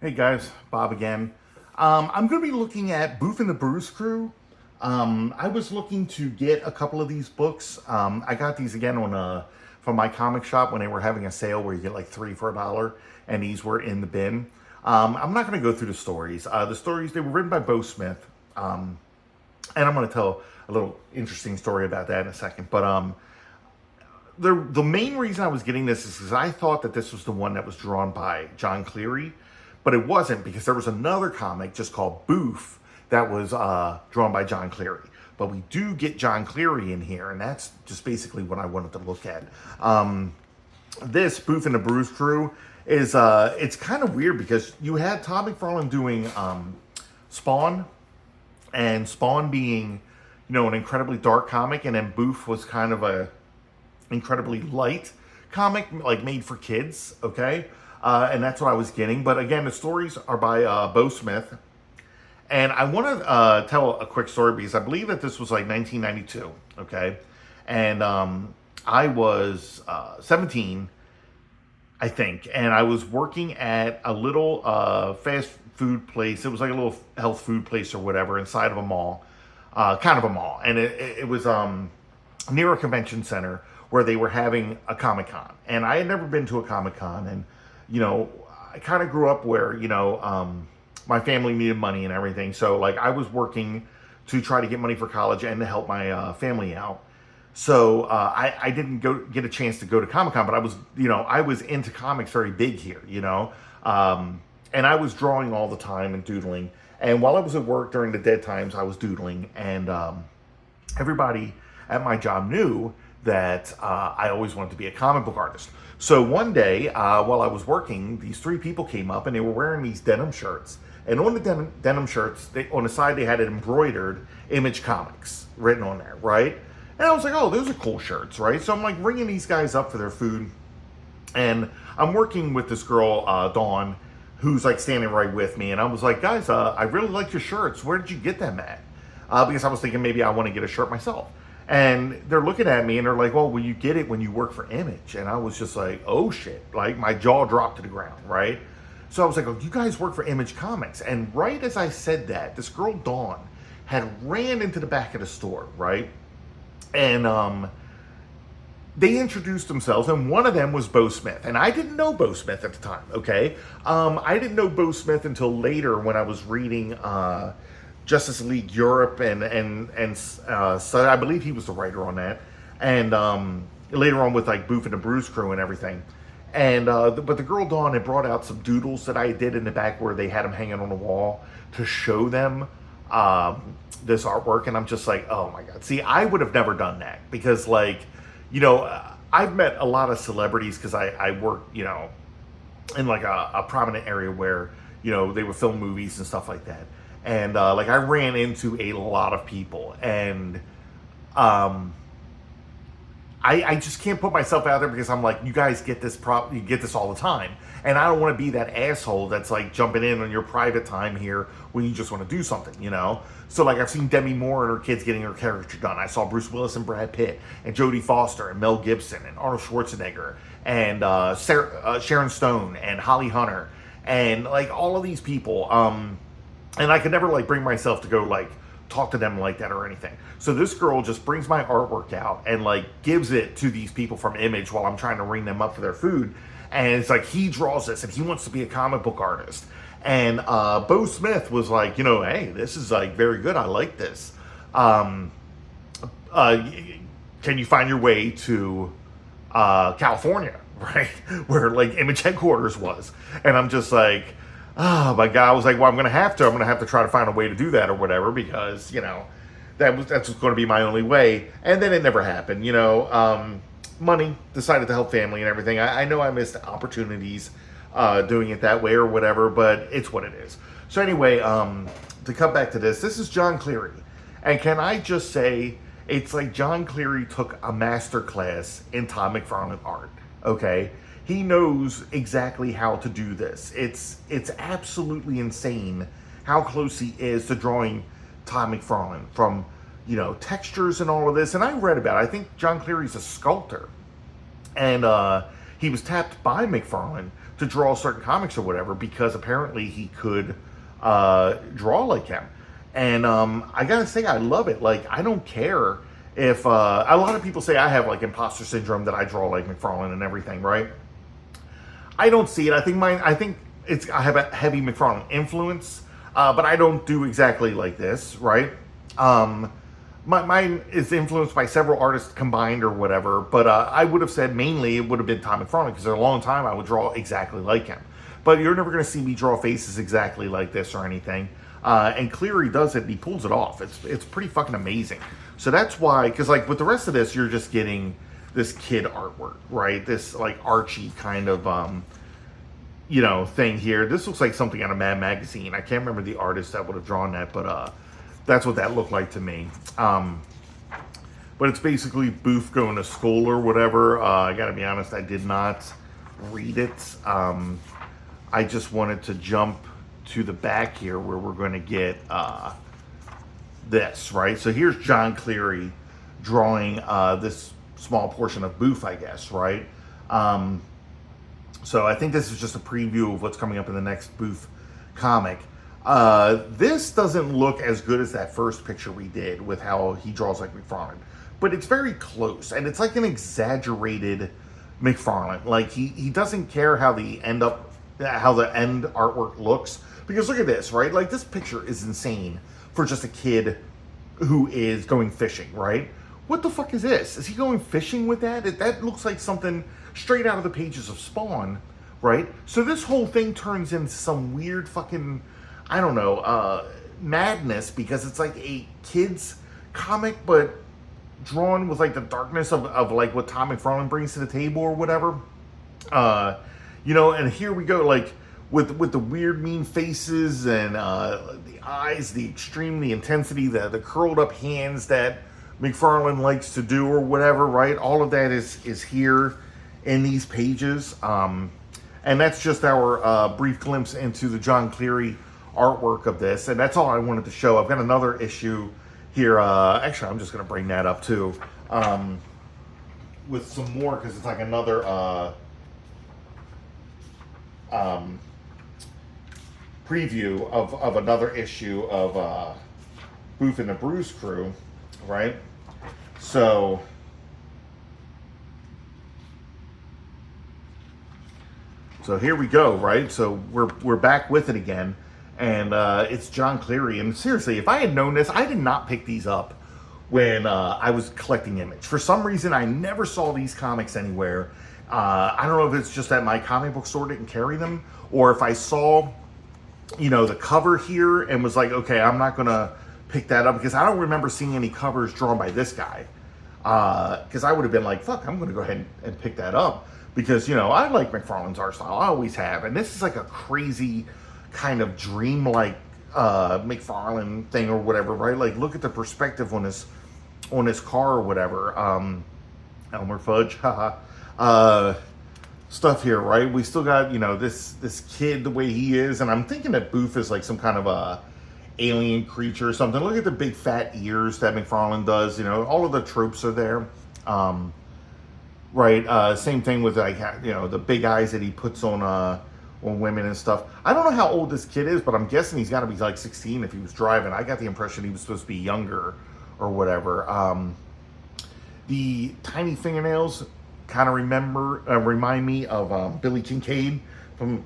Hey guys, Bob again. I'm going to be looking at Boof and the Bruise Crew. I was looking to get a couple of these books. I got these again from my comic shop when they were having a sale where you get like three for $1, and these were in the bin. I'm not going to go through the stories. The stories, they were written by Bo Smith, and I'm going to tell a little interesting story about that in a second. But the main reason I was getting this is because I thought that this was the one that was drawn by John Cleary. But it wasn't, because there was another comic just called Boof that was drawn by John Cleary. But we do get John Cleary in here, and that's just basically what I wanted to look at. This Boof and the Bruise Crew is it's kind of weird because you had Todd McFarlane doing Spawn, and Spawn being, an incredibly dark comic, and then Boof was kind of a incredibly light comic, like made for kids, okay? And that's what I was getting. But again, the stories are by Bo Smith. And I want to tell a quick story because I believe that this was like 1992, okay? And I was 17, I think. And I was working at a little fast food place. It was like a little health food place or whatever inside of a mall, kind of a mall. And it was near a convention center where they were having a Comic-Con. And I had never been to a Comic-Con. And I kind of grew up where, my family needed money and everything. So, like, I was working to try to get money for college and to help my family out. So, I didn't get a chance to go to Comic-Con, but I was into comics very big here, and I was drawing all the time and doodling. And while I was at work during the dead times, I was doodling. And everybody at my job knew that I always wanted to be a comic book artist. So one day, while I was working, these three people came up and they were wearing these denim shirts. And on the denim shirts, on the side, they had it embroidered Image Comics written on there, right? And I was like, oh, those are cool shirts, right? So I'm like ringing these guys up for their food. And I'm working with this girl, Dawn, who's like standing right with me. And I was like, guys, I really like your shirts. Where did you get them at? Because I was thinking maybe I want to get a shirt myself. And they're looking at me and they're like, well, will you get it when you work for Image? And I was just like, oh shit. Like, my jaw dropped to the ground, right? So I was like, oh, you guys work for Image Comics. And right as I said that, this girl, Dawn, had ran into the back of the store, right? And they introduced themselves, and one of them was Bo Smith. And I didn't know Bo Smith at the time, okay? I didn't know Bo Smith until later when I was reading Justice League Europe, and so I believe he was the writer on that, and later on with like Boof and the Bruise Crew and everything, and but the girl Dawn had brought out some doodles that I did in the back where they had them hanging on the wall to show them this artwork, and I'm just like, oh my god. See, I would have never done that because, like, I've met a lot of celebrities because I work, in like a prominent area where they would film movies and stuff like that. And like, I ran into a lot of people, and I just can't put myself out there because I'm like, you guys get this you get this all the time, and I don't want to be that asshole that's like jumping in on your private time here when you just want to do something, So like, I've seen Demi Moore and her kids getting her caricature done. I saw Bruce Willis and Brad Pitt and Jodie Foster and Mel Gibson and Arnold Schwarzenegger and Sharon Stone and Holly Hunter and like all of these people. And I could never like bring myself to go like talk to them like that or anything. So this girl just brings my artwork out and like gives it to these people from Image while I'm trying to ring them up for their food. And it's like, he draws this and he wants to be a comic book artist. And Bo Smith was like, hey, this is like very good. I like this. Can you find your way to California, right? Where like Image headquarters was. And I'm just like, oh my god. I was like, well, I'm gonna have to try to find a way to do that or whatever, because that's going to be my only way. And then it never happened. Money, decided to help family and everything. I know I missed opportunities doing it that way or whatever, but it's what it is. So anyway, to come back to this is John Cleary, and can I just say, it's like John Cleary took a master class in Todd McFarlane art. Okay. He knows exactly how to do this. It's absolutely insane how close he is to drawing Todd McFarlane from, textures and all of this. And I read about it. I think John Cleary's a sculptor. And he was tapped by McFarlane to draw certain comics or whatever, because apparently he could draw like him. And I gotta say, I love it. Like, I don't care if a lot of people say I have like imposter syndrome, that I draw like McFarlane and everything, right? I don't see it. I think I have a heavy McFarlane influence, but I don't do exactly like this, right? Mine is influenced by several artists combined or whatever, but I would have said mainly it would have been Tom McFarlane, because for a long time I would draw exactly like him. But you're never going to see me draw faces exactly like this or anything. And Cleary does it, and he pulls it off. It's pretty fucking amazing. So that's why, because like with the rest of this, you're just getting this kid artwork, right? This like Archie kind of thing here. This looks like something out of Mad Magazine. I can't remember the artist that would have drawn that, but that's what that looked like to me. But it's basically Boof going to school or whatever. I gotta be honest, I did not read it. I just wanted to jump to the back here where we're going to get this, right? So here's John Cleary drawing this small portion of Boof, I guess, right? So I think this is just a preview of what's coming up in the next Boof comic. This doesn't look as good as that first picture we did with how he draws like McFarlane, but it's very close, and it's like an exaggerated McFarlane. Like he doesn't care how the end artwork looks, because look at this, right? Like, this picture is insane for just a kid who is going fishing, right? What the fuck is this? Is he going fishing with that? That looks like something straight out of the pages of Spawn, right? So this whole thing turns into some weird fucking, I don't know, madness, because it's like a kid's comic, but drawn with like the darkness of like what Tom McFarlane brings to the table or whatever. And here we go, like, with the weird mean faces and the eyes, the extreme, the intensity, the curled up hands that McFarlane likes to do or whatever, right? All of that is here in these pages. And that's just our brief glimpse into the John Cleary artwork of this. And that's all I wanted to show. I've got another issue here. Actually, I'm just going to bring that up too. With some more, because it's like another preview of another issue of Boof and the Bruise crew, right? So here we go, right? So we're back with it again, and it's John Cleary. And seriously, if I had known this, I did not pick these up when I was collecting Image. For some reason, I never saw these comics anywhere. I don't know if it's just that my comic book store didn't carry them, or if I saw, the cover here and was like, okay, I'm not gonna pick that up, because I don't remember seeing any covers drawn by this guy. Because I would have been like, fuck, I'm gonna go ahead and pick that up, because I like McFarlane's art style. I always have, and this is like a crazy kind of dream-like McFarlane thing or whatever, right? Like, look at the perspective on his car or whatever. Elmer Fudge, haha. Stuff here, right? We still got, this kid the way he is, and I'm thinking that Boof is like some kind of a alien creature or something. Look at the big fat ears that McFarlane does. All of the tropes are there. Right. Same thing with like the big eyes that he puts on women and stuff. I don't know how old this kid is, but I'm guessing he's got to be like 16 if he was driving. I got the impression he was supposed to be younger or whatever. The tiny fingernails kind of remind me of Billy Kincaid from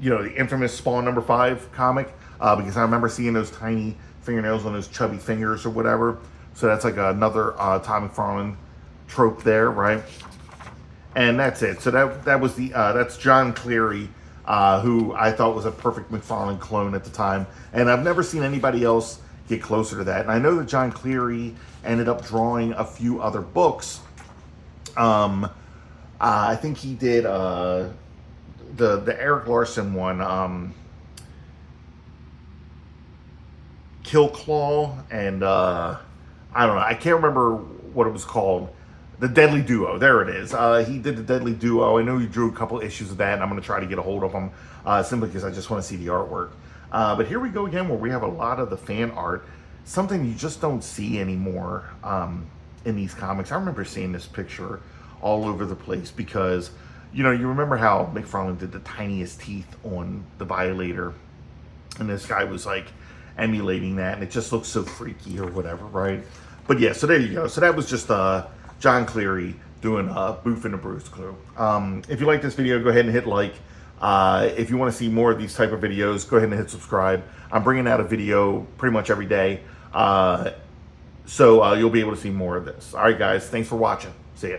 the infamous Spawn #5 comic, because I remember seeing those tiny fingernails on those chubby fingers or whatever. So that's like another Tom McFarlane trope there, right? And that's it. So that was that's John Cleary, who I thought was a perfect McFarlane clone at the time, and I've never seen anybody else get closer to that. And I know that John Cleary ended up drawing a few other books. I think he did the Eric Larson one, Kill Claw, and I don't know, I can't remember what it was called. The Deadly Duo, there it is. He did the Deadly Duo. I know he drew a couple issues of that, and I'm going to try to get a hold of them, simply because I just want to see the artwork. But here we go again, where we have a lot of the fan art, something you just don't see anymore in these comics. I remember seeing this picture all over the place, because you know, you remember how McFarlane did the tiniest teeth on the Violator, and this guy was like emulating that, and it just looks so freaky or whatever, right? But yeah, so there you go. So that was just John Cleary doing Boof and the Bruise Crew. If you like this video, go ahead and hit like. If you want to see more of these type of videos, go ahead and hit subscribe. I'm bringing out a video pretty much every day, so you'll be able to see more of this. All right, guys, thanks for watching. See ya.